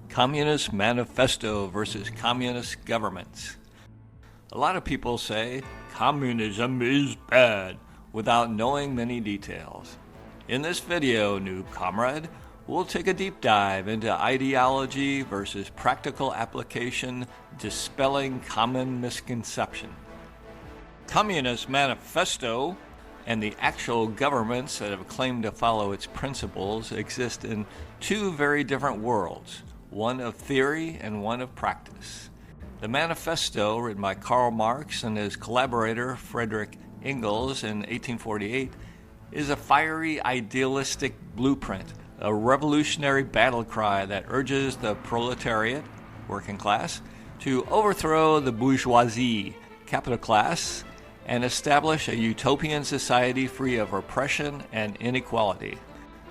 Communist Manifesto versus Communist Governments. A lot of people say communism is bad without knowing many details. In this video, new comrade, we'll take a deep dive into ideology versus practical application, dispelling common misconception. Communist Manifesto and the actual governments that have claimed to follow its principles exist in two very different worlds, one of theory and one of practice. The Manifesto, written by Karl Marx and his collaborator Friedrich Engels in 1848, is a fiery idealistic blueprint, a revolutionary battle cry that urges the proletariat, working class, to overthrow the bourgeoisie, capital class, and establish a utopian society free of oppression and inequality.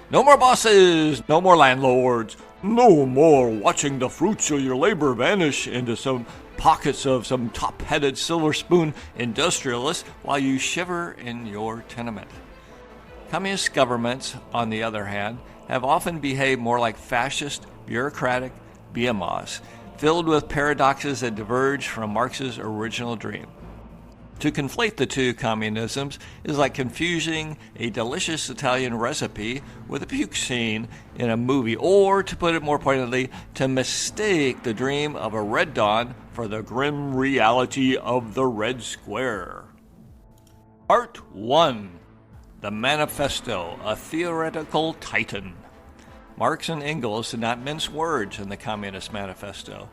No more bosses, no more landlords, no more watching the fruits of your labor vanish into some pockets of some top-headed silver spoon industrialist while you shiver in your tenement. Communist governments, on the other hand, have often behaved more like fascist, bureaucratic behemoths, filled with paradoxes that diverge from Marx's original dream. To conflate the two communisms is like confusing a delicious Italian recipe with a puke scene in a movie, or, to put it more pointedly, to mistake the dream of a Red Dawn for the grim reality of the Red Square. Part 1. The Manifesto, a theoretical titan. Marx and Engels did not mince words in the Communist Manifesto.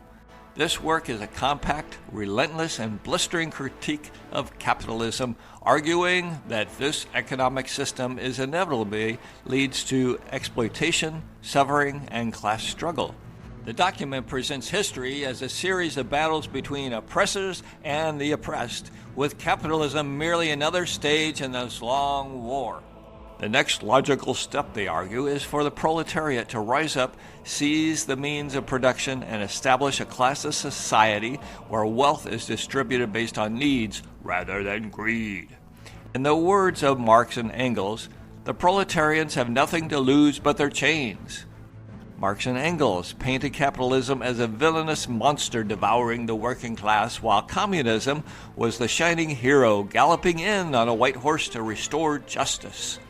This work is a compact, relentless, and blistering critique of capitalism, arguing that this economic system is inevitably leads to exploitation, suffering, and class struggle. The document presents history as a series of battles between oppressors and the oppressed, with capitalism merely another stage in this long war. The next logical step, they argue, is for the proletariat to rise up, seize the means of production, and establish a class of society where wealth is distributed based on needs rather than greed. In the words of Marx and Engels, the proletarians have nothing to lose but their chains. Marx and Engels painted capitalism as a villainous monster devouring the working class, while communism was the shining hero galloping in on a white horse to restore justice.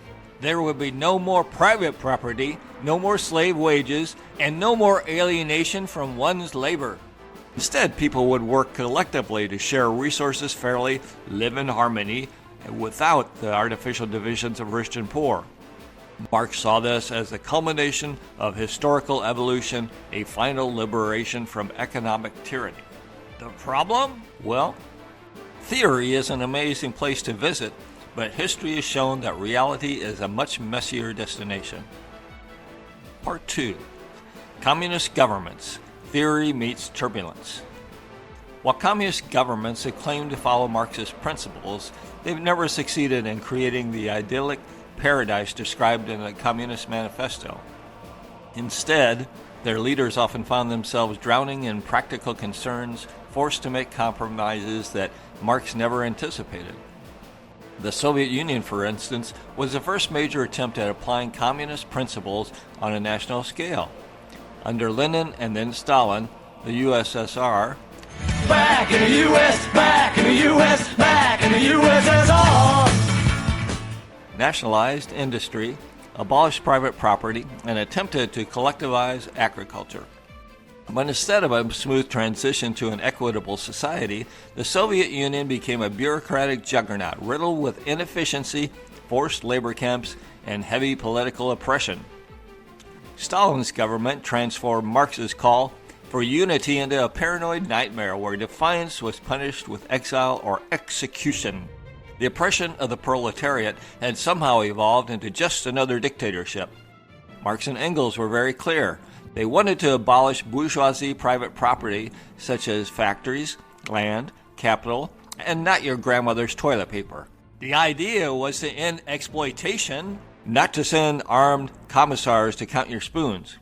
There would be no more private property, no more slave wages, and no more alienation from one's labor. Instead, people would work collectively to share resources fairly, live in harmony, without the artificial divisions of rich and poor. Marx saw this as the culmination of historical evolution, a final liberation from economic tyranny. The problem? Well, theory is an amazing place to visit, but history has shown that reality is a much messier destination. Part 2. Communist Governments. Theory meets turbulence. While communist governments have claimed to follow Marxist principles, they've never succeeded in creating the idyllic paradise described in the Communist Manifesto. Instead, their leaders often found themselves drowning in practical concerns, forced to make compromises that Marx never anticipated. The Soviet Union, for instance, was the first major attempt at applying communist principles on a national scale. Under Lenin and then Stalin, the USSR, back in the US, back in the US, back in the USSR, nationalized industry, abolished private property, and attempted to collectivize agriculture. But instead of a smooth transition to an equitable society, the Soviet Union became a bureaucratic juggernaut riddled with inefficiency, forced labor camps, and heavy political oppression. Stalin's government transformed Marx's call for unity into a paranoid nightmare where defiance was punished with exile or execution. The oppression of the proletariat had somehow evolved into just another dictatorship. Marx and Engels were very clear. They wanted to abolish bourgeoisie private property such as factories, land, capital, and not your grandmother's toilet paper. The idea was to end exploitation, not to send armed commissars to count your spoons.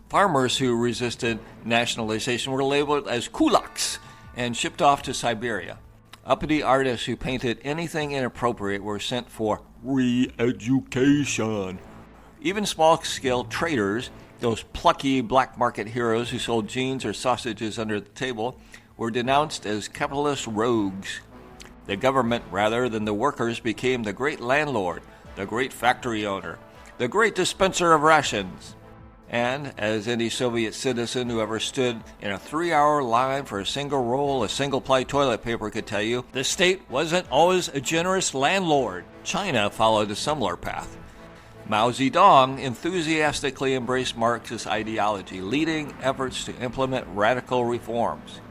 Farmers who resisted nationalization were labeled as kulaks and shipped off to Siberia. Uppity artists who painted anything inappropriate were sent for re-education. Even small-scale traders those plucky black market heroes who sold jeans or sausages under the table, were denounced as capitalist rogues. The government, rather than the workers, became the great landlord, the great factory owner, the great dispenser of rations. And, as any Soviet citizen who ever stood in a 3-hour line for a single roll of single-ply toilet paper could tell you, the state wasn't always a generous landlord. China followed a similar path. Mao Zedong enthusiastically embraced Marxist ideology, leading efforts to implement radical reforms.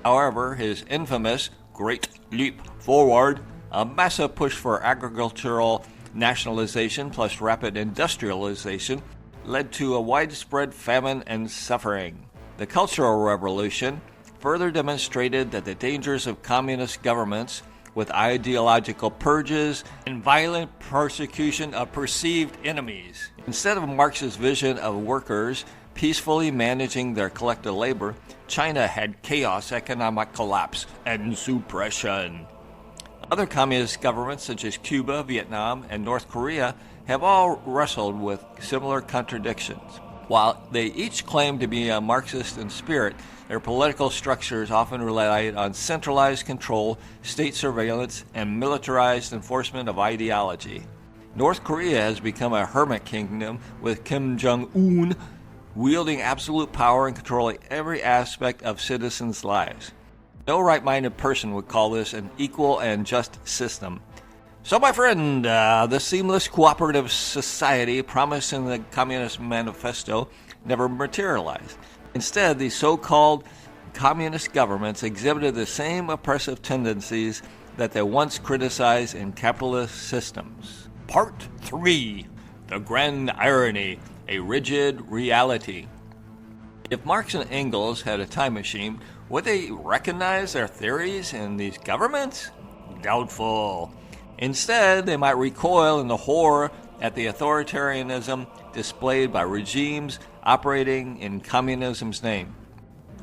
However, his infamous Great Leap Forward, a massive push for agricultural nationalization plus rapid industrialization, led to a widespread famine and suffering. The Cultural Revolution further demonstrated that the dangers of communist governments with ideological purges and violent persecution of perceived enemies. Instead of Marx's vision of workers peacefully managing their collective labor, China had chaos, economic collapse, and suppression. Other communist governments such as Cuba, Vietnam, and North Korea have all wrestled with similar contradictions. While they each claim to be Marxist in spirit, their political structures often relied on centralized control, state surveillance, and militarized enforcement of ideology. North Korea has become a hermit kingdom, with Kim Jong-un wielding absolute power and controlling every aspect of citizens' lives. No right-minded person would call this an equal and just system. So, my friend, the seamless cooperative society promised in the Communist Manifesto never materialized. Instead, these so-called communist governments exhibited the same oppressive tendencies that they once criticized in capitalist systems. Part 3. The Grand Irony, a Rigid Reality. If Marx and Engels had a time machine, would they recognize their theories in these governments? Doubtful. Instead, they might recoil in the horror at the authoritarianism displayed by regimes operating in communism's name.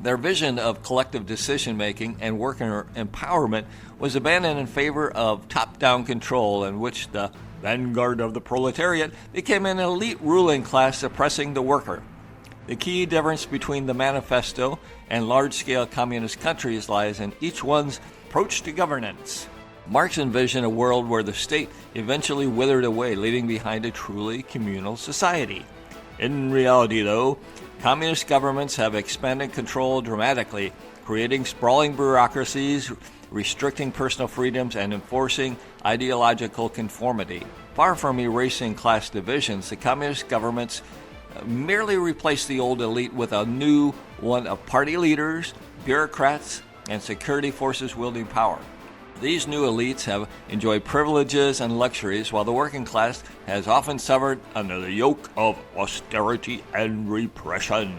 Their vision of collective decision-making and worker empowerment was abandoned in favor of top-down control, in which the vanguard of the proletariat became an elite ruling class suppressing the worker. The key difference between the manifesto and large-scale communist countries lies in each one's approach to governance. Marx envisioned a world where the state eventually withered away, leaving behind a truly communal society. In reality, though, communist governments have expanded control dramatically, creating sprawling bureaucracies, restricting personal freedoms, and enforcing ideological conformity. Far from erasing class divisions, the communist governments merely replaced the old elite with a new one of party leaders, bureaucrats, and security forces wielding power. These new elites have enjoyed privileges and luxuries, while the working class has often suffered under the yoke of austerity and repression.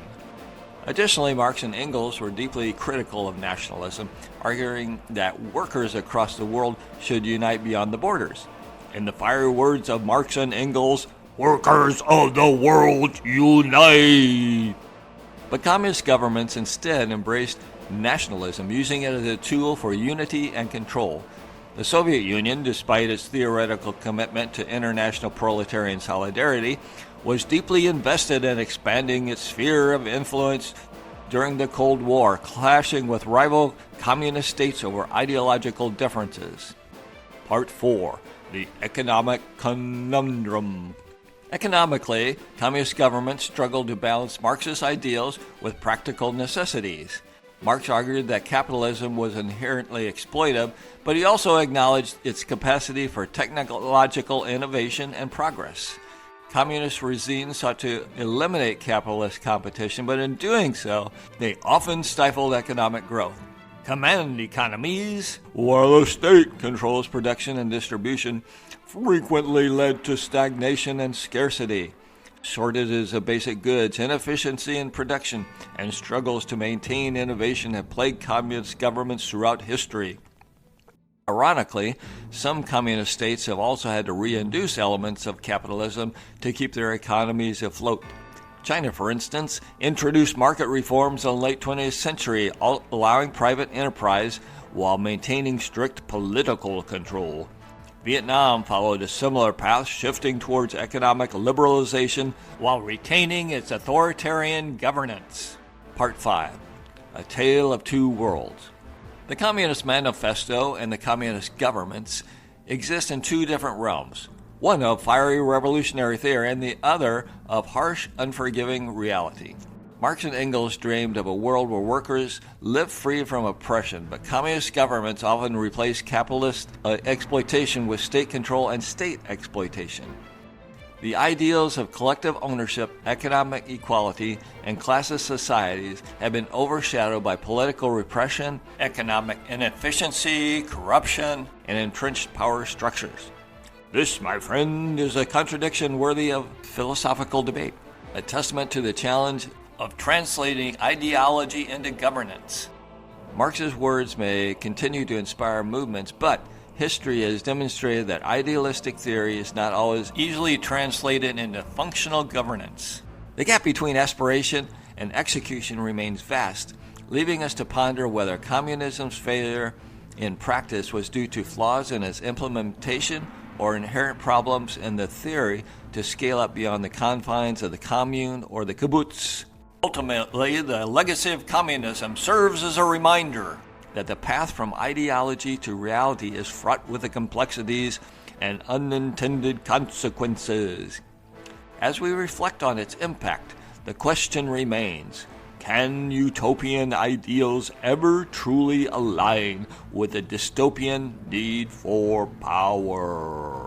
Additionally, Marx and Engels were deeply critical of nationalism, arguing that workers across the world should unite beyond the borders. In the fiery words of Marx and Engels, "Workers of the world, unite!" But communist governments instead embraced nationalism, using it as a tool for unity and control. The Soviet Union, despite its theoretical commitment to international proletarian solidarity, was deeply invested in expanding its sphere of influence during the Cold War, clashing with rival communist states over ideological differences. Part 4. The Economic Conundrum. Economically, communist governments struggled to balance Marxist ideals with practical necessities. Marx argued that capitalism was inherently exploitive, but he also acknowledged its capacity for technological innovation and progress. Communist regimes sought to eliminate capitalist competition, but in doing so, they often stifled economic growth. Command economies, while the state controls production and distribution, frequently led to stagnation and scarcity. Shortages of basic goods, inefficiency in production, and struggles to maintain innovation have plagued communist governments throughout history. Ironically, some communist states have also had to reintroduce elements of capitalism to keep their economies afloat. China, for instance, introduced market reforms in the late 20th century, allowing private enterprise while maintaining strict political control. Vietnam followed a similar path, shifting towards economic liberalization while retaining its authoritarian governance. Part 5. A Tale of Two Worlds. The Communist Manifesto and the communist governments exist in two different realms, one of fiery revolutionary theory and the other of harsh, unforgiving reality. Marx and Engels dreamed of a world where workers live free from oppression, but communist governments often replace capitalist exploitation with state control and state exploitation. The ideals of collective ownership, economic equality, and classist societies have been overshadowed by political repression, economic inefficiency, corruption, and entrenched power structures. This, my friend, is a contradiction worthy of philosophical debate, a testament to the challenge of translating ideology into governance. Marx's words may continue to inspire movements, but history has demonstrated that idealistic theory is not always easily translated into functional governance. The gap between aspiration and execution remains vast, leaving us to ponder whether communism's failure in practice was due to flaws in its implementation or inherent problems in the theory to scale up beyond the confines of the commune or the kibbutz. Ultimately, the legacy of communism serves as a reminder that the path from ideology to reality is fraught with the complexities and unintended consequences. As we reflect on its impact, the question remains, can utopian ideals ever truly align with the dystopian need for power?